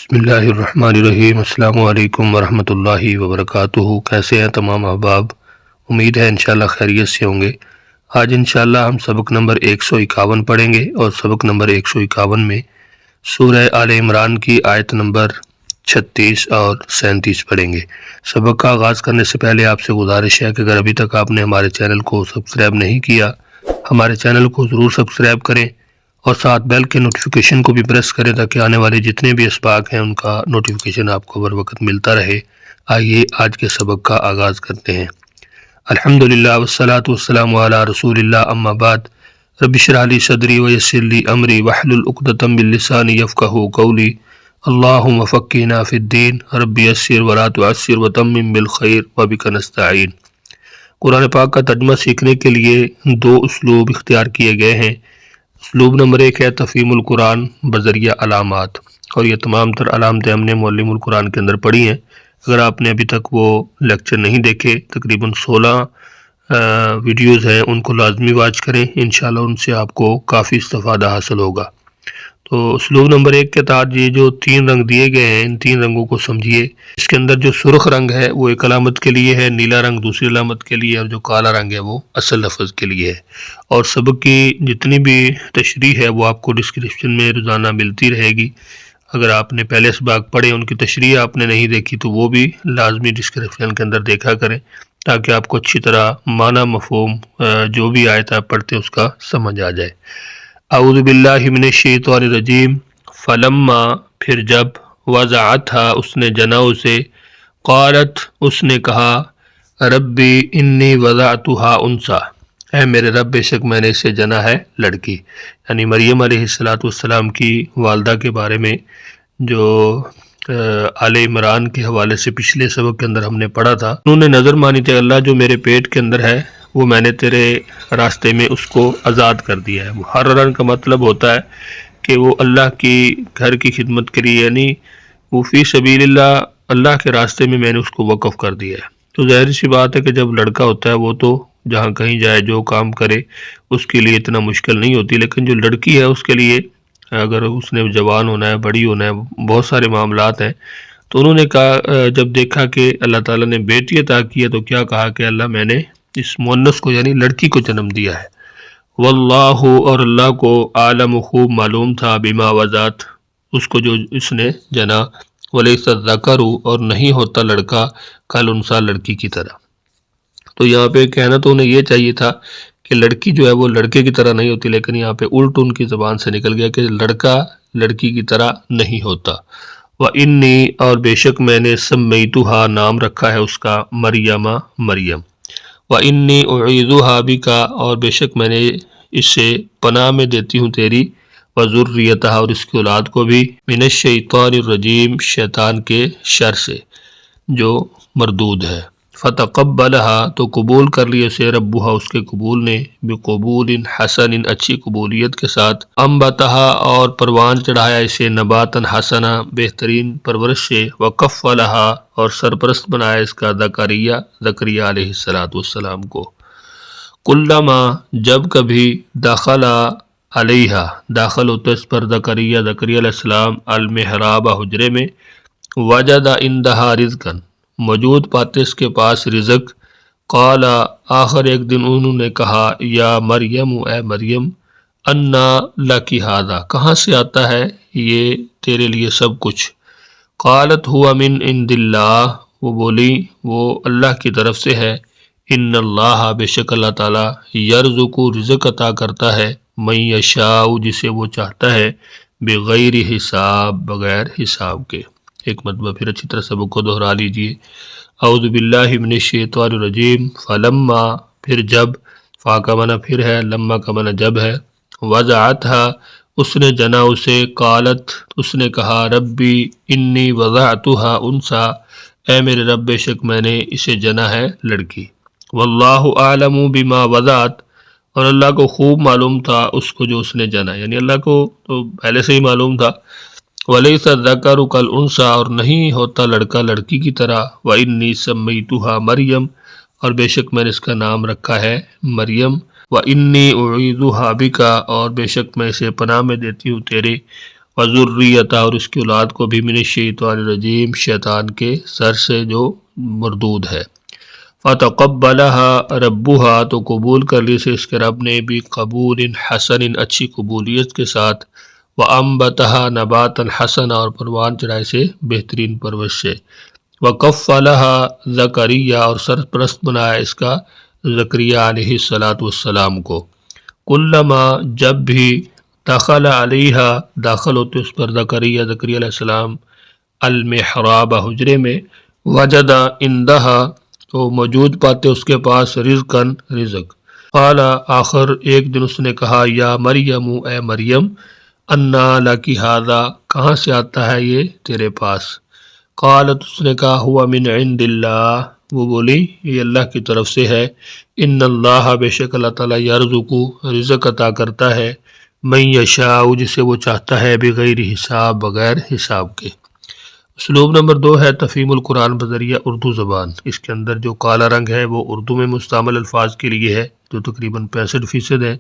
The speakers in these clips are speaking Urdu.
بسم اللہ الرحمن الرحیم۔ السلام علیکم ورحمۃ اللہ وبرکاتہ۔ کیسے ہیں تمام احباب؟ امید ہے انشاءاللہ خیریت سے ہوں گے۔ آج انشاءاللہ ہم سبق نمبر 151 پڑھیں گے اور سبق نمبر 151 میں سورہ آل عمران کی آیت نمبر 36 اور 37 پڑھیں گے۔ سبق کا آغاز کرنے سے پہلے آپ سے گزارش ہے کہ اگر ابھی تک آپ نے ہمارے چینل کو سبسکرائب نہیں کیا، ہمارے چینل کو ضرور سبسکرائب کریں اور ساتھ بیل کے نوٹیفیکیشن کو بھی پریس کریں تاکہ آنے والے جتنے بھی اسباق ہیں ان کا نوٹیفیکیشن آپ کو بر وقت ملتا رہے۔ آئیے آج کے سبق کا آغاز کرتے ہیں۔ الحمدللہ والصلاة والسلام علی رسول اللہ، اما بعد، رب اشرح لی صدری ویسر لی امری واحلل عقدۃ من لسانی یفقہوا قولی، اللہم فقہنا فی الدین، رب یسر ولا تعسر وتمم بالخیر وبک نستعین۔ قرآن پاک کا ترجمہ سیکھنے کے لیے دو اسلوب اختیار کیے گئے ہیں۔ اسلوب نمبر 1 ہے تفہیم القرآن بذریعہ علامات، اور یہ تمام تر علامتیں ہم نے معلم القرآن کے اندر پڑھی ہیں۔ اگر آپ نے ابھی تک وہ لیکچر نہیں دیکھے، تقریباً 16 ویڈیوز ہیں، ان کو لازمی واچ کریں، انشاءاللہ ان سے آپ کو کافی استفادہ حاصل ہوگا۔ تو اسلوب نمبر 1 کے تحت یہ جو 3 رنگ دیے گئے ہیں، ان 3 رنگوں کو سمجھیے۔ اس کے اندر جو سرخ رنگ ہے وہ ایک علامت کے لیے ہے، نیلا رنگ دوسری علامت کے لیے، اور جو کالا رنگ ہے وہ اصل لفظ کے لیے ہے۔ اور سبق کی جتنی بھی تشریح ہے وہ آپ کو ڈسکرپشن میں روزانہ ملتی رہے گی۔ اگر آپ نے پہلے اسباق پڑھے، ان کی تشریح آپ نے نہیں دیکھی تو وہ بھی لازمی ڈسکرپشن کے اندر دیکھا کریں تاکہ آپ کو اچھی طرح معنی مفہوم جو بھی آیت آپ پڑھتے ہیں اس کا سمجھ آ جائے۔ اعوذ باللہ من الشیطان الرجیم۔ فلما، پھر جب، وضعتھا، اس نے جنا اسے، قالت، اس نے کہا، ربی انی وضعتھا انثی، اے میرے رب بے شک میں نے اسے جنا ہے لڑکی۔ یعنی مریم علیہ السلام کی والدہ کے بارے میں جو آل عمران کے حوالے سے پچھلے سبق کے اندر ہم نے پڑھا تھا، انہوں نے نظر مانی تھی، اللہ جو میرے پیٹ کے اندر ہے وہ میں نے تیرے راستے میں اس کو آزاد کر دیا ہے۔ محررن کا مطلب ہوتا ہے کہ وہ اللہ کی گھر کی خدمت کے لیے، یعنی وہ فی سبیل اللہ، اللہ کے راستے میں نے اس کو وقف کر دیا ہے۔ تو ظاہر سی بات ہے کہ جب لڑکا ہوتا ہے وہ تو جہاں کہیں جائے جو کام کرے اس کے لیے اتنا مشکل نہیں ہوتی، لیکن جو لڑکی ہے اس کے لیے اگر اس نے جوان ہونا ہے، بڑی ہونا ہے، بہت سارے معاملات ہیں۔ تو انہوں نے کہا، جب دیکھا کہ اللہ تعالیٰ نے بیٹی عطا کی ہے تو کیا کہا کہ اللہ میں نے اس مؤنث کو یعنی لڑکی کو جنم دیا ہے۔ واللہ، اور اللہ کو، عالم، خوب معلوم تھا، بما وضعت، اس کو جو اس نے جنا، ولیس الذکر، اور نہیں ہوتا لڑکا، کالانثی، لڑکی کی طرح۔ تو یہاں پہ کہنا تو انہیں یہ چاہیے تھا کہ لڑکی جو ہے وہ لڑکے کی طرح نہیں ہوتی، لیکن یہاں پہ الٹ ان کی زبان سے نکل گیا کہ لڑکا لڑکی کی طرح نہیں ہوتا۔ وَإِنِّي، اور بے شک میں نے، سمیتھا، نام رکھا ہے اس کا، مریم، مریم۔ وَإِنِّي أُعِيذُهَا بِكَ، اور بے شک میں نے اسے پناہ میں دیتی ہوں تیری، وَذُرِّيَّتَهَا، اور اس کی اولاد کو بھی، مِنَ الشَّيْطَانِ الرَّجِيمِ، شیطان کے شر سے جو مردود ہے۔ فَتَقَبَّلَهَا، تو قبول کر لیے اسے، ربها، اس کے قبول نے، بِقُبُولٍ حَسَنٍ، اچھی قبولیت کے ساتھ، أَنبَتَهَا، اور پروان چڑھایا اسے، نباتاً حسنا، بہترین پرورش سے، وَكَفَّلَهَا، اور سرپرست بنایا اس کا، زکریا علیہ السلام کو۔ کلما، جب کبھی، دخل علیہا، داخل ہوتا اس پر، زکریا علیہ السلام، المحراب، حجرے میں، وجد عندہا رزقا، موجود پاتے اس کے پاس رزق، قال، آخر ایک دن انہوں نے کہا، یا مریم، اے مریم، انا لکی ھذا، کہاں سے آتا ہے یہ تیرے لیے سب کچھ؟ قالت ہوا من عند اللہ، وہ بولی وہ اللہ کی طرف سے ہے، ان اللہ، بے شک اللہ تعالیٰ، یرزق، رزق عطا کرتا ہے، من یشاء، جسے وہ چاہتا ہے، بغیر حساب، بغیر حساب کے۔ ایک مرتبہ پھر اچھی طرح سبق کو دہرا لیجئے۔ اعوذ باللہ من الشیطان الرجیم۔ فلما، پھر جب، فا کا معنی پھر ہے، لما کا معنی جب ہے، وضعتھا، اس نے جنا اسے، قالت، اس نے کہا، ربی انی وضعتھا انثی، اے میرے رب بے شک میں نے اسے جنا ہے لڑکی۔ واللہ اعلم بما وضعت، اور اللہ کو خوب معلوم تھا اس کو جو اس نے جنا، یعنی اللہ کو تو پہلے سے ہی معلوم تھا۔ ولیس الذکر کالانثی، اور نہیں ہوتا لڑکا لڑکی کی طرح۔ وانی سمیتھا مریم، اور بے شک میں نے اس کا نام رکھا ہے مریم۔ وانی اعیذھا بک، اور بے شک میں اسے پناہ میں دیتی ہوں تیرے، وذریتہ اور اس کی اولاد کو بھی من الشیطان الرجیم شیطان کے سر سے جو مردود ہے۔ فتقبلها ربها تو قبول کر لی سے اس کے رب نے بھی قبول حسن اچھی قبولیت کے ساتھ، وانبتها نباتا حسنا اور پروان چڑھائے سے بہترین پرورش سے، وکفلها زکریا اور سرپرست بنایا اس کا زکریا علیہ السلام کو، کلما جب بھی دخل علیہا داخل ہوتے اس پر زکریا علیہ السلام المحراب حجرے میں، وجد عندہا تو موجود پاتے اس کے پاس رزقاً رزق، قال آخر ایک دن اس نے کہا یا مریم اے مریم انا لکی ھذا کہاں سے آتا ہے یہ تیرے پاس، قالت اس نے کہا ہوا من عند اللہ وہ بولی یہ اللہ کی طرف سے ہے، ان اللہ بے شک اللہ تعالیٰ یرزق رزق عطا کرتا ہے من یشاء جسے وہ چاہتا ہے بغیر حساب بغیر حساب کے۔ اسلوب نمبر 2 ہے تفہیم القرآن بذریعہ اردو زبان۔ اس کے اندر جو کالا رنگ ہے وہ اردو میں مستعمل الفاظ کے لیے ہے جو تقریباً 65% ہے،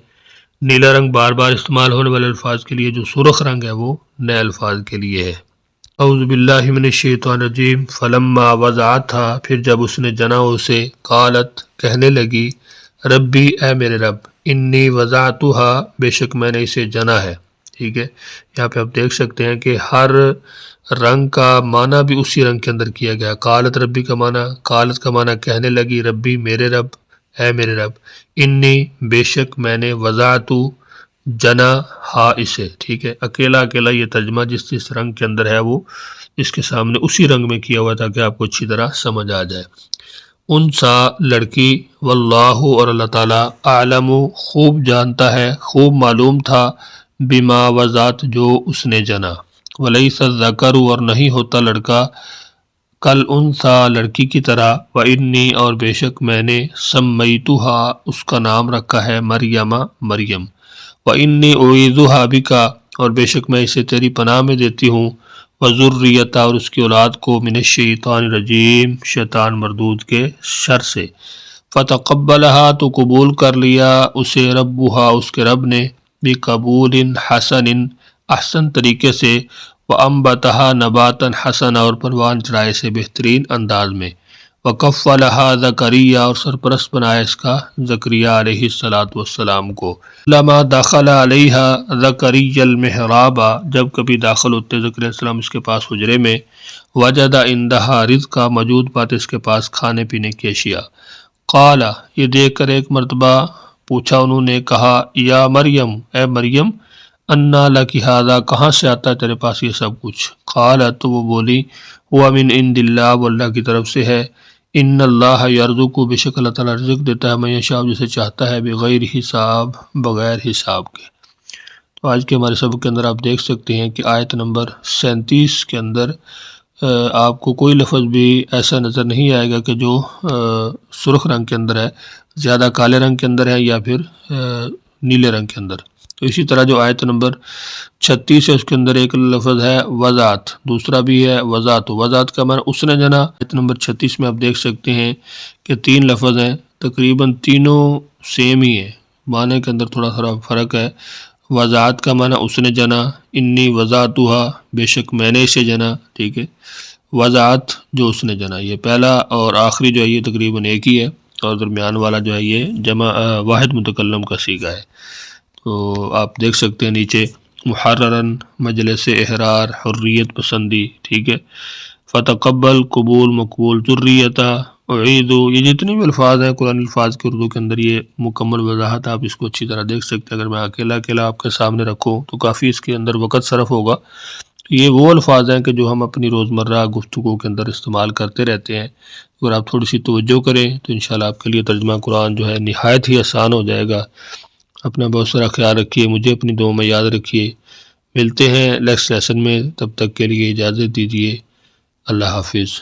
نیلا رنگ بار بار استعمال ہونے والے الفاظ کے لیے، جو سرخ رنگ ہے وہ نئے الفاظ کے لیے ہے۔ اعوذ باللہ من الشیطان الرجیم فلما وضعتھا پھر جب اس نے جنا اسے، قالت کہنے لگی ربی اے میرے رب انی وضعتھا بے شک میں نے اسے جنا ہے۔ ٹھیک ہے، یہاں پہ آپ دیکھ سکتے ہیں کہ ہر رنگ کا معنی بھی اسی رنگ کے اندر کیا گیا۔ قالت ربی کا معنی، قالت کا معنی کہنے لگی، ربی میرے رب اے میرے رب، انی بے شک میں نے وضعتو جنا ہا اسے۔ ٹھیک ہے، اکیلا اکیلا یہ ترجمہ جس رنگ کے اندر ہے وہ اس کے سامنے اسی رنگ میں کیا ہوا تاکہ آپ کو اچھی طرح سمجھ آ جائے۔ انسا لڑکی، واللہ اور اللہ تعالیٰ اعلم خوب جانتا ہے، خوب معلوم تھا، بما وضعت جو اس نے جنا، ولیس الذکر اور نہیں ہوتا لڑکا، کل انسا لڑکی کی طرح، وانی اور بے شک میں نے سمیتھا اس کا نام رکھا ہے مریم مریم، وانی اعیذھا بک اور بے شک میں اسے تیری پناہ میں دیتی ہوں، وذریتہ اور اس کی اولاد کو من الشیطان الرجیم شیطان مردود کے شر سے، فتقبلها تو قبول کر لیا اسے ربها اس کے رب نے بقبول حسن احسن طریقے سے، وانبتها نباتا حسنا اور پروان چڑھائے سے بہترین انداز میں، وکفلها زکریا اور سرپرست بنایا اس کا زکریا علیہ السلام کو، لما دخل علیہا زکریا المحراب جب کبھی داخل ہوتے زکریا علیہ السلام اس کے پاس حجرے میں، وجد عندہا رزقا موجود پاتے اس کے پاس کھانے پینے کی اشیاء، قال یہ دیکھ کر ایک مرتبہ پوچھا انہوں نے، کہا یا مریم اے مریم انا لکی ھذا کہاں سے آتا ہے تیرے پاس یہ سب کچھ، قالت تو وہ بولی ہوا من عند اللہ وہ اللہ کی طرف سے ہے، ان اللہ یرزق بے شک اللہ تعالیٰ رزق دیتا ہے من یشاء جسے چاہتا ہے بغیر حساب بغیر حساب کے۔ تو آج کے ہمارے سبق کے اندر آپ دیکھ سکتے ہیں کہ آیت نمبر 37 کے اندر آپ کو کوئی لفظ بھی ایسا نظر نہیں آئے گا کہ جو سرخ رنگ کے اندر ہے، زیادہ کالے رنگ کے اندر ہے یا پھر نیلے رنگ کے اندر۔ تو اسی طرح جو آیت نمبر 36 ہے اس کے اندر ایک لفظ ہے وضعت، دوسرا بھی ہے وضعت، وضعت کا معنی اس نے جنا۔ آیت نمبر 36 میں آپ دیکھ سکتے ہیں کہ 3 لفظ ہیں، تقریباً تینوں سیم ہی ہیں، معنی کے اندر تھوڑا فرق ہے۔ وضعت کا معنی اس نے جنا، انی وضعتھا بے شک میں نے اسے جنا، ٹھیک ہے، وضعت جو اس نے جنا، یہ پہلا اور آخری جو ہے یہ تقریباً ایک ہی ہے، اور درمیان والا جو ہے یہ جمع واحد متکلم کا صیغہ ہے۔ تو آپ دیکھ سکتے ہیں نیچے محررن مجلس احرار حریت پسندی، ٹھیک ہے، فتقبل قبول مقبول، ذریتہ اعید، یہ جتنے بھی الفاظ ہیں قرآن الفاظ کے اردو کے اندر یہ مکمل وضاحت آپ اس کو اچھی طرح دیکھ سکتے ہیں۔ اگر میں اکیلا آپ کے سامنے رکھوں تو کافی اس کے اندر وقت صرف ہوگا۔ یہ وہ الفاظ ہیں کہ جو ہم اپنی روزمرہ گفتگو کے اندر استعمال کرتے رہتے ہیں، اگر آپ تھوڑی سی توجہ کریں تو انشاءاللہ آپ کے لیے ترجمہ قرآن جو ہے نہایت ہی آسان ہو جائے گا۔ اپنا بہت سارا خیال رکھیے، مجھے اپنی دعاؤں میں یاد رکھیے۔ ملتے ہیں نیکسٹ لیسن میں، تب تک کے لیے اجازت دیجیے، اللہ حافظ۔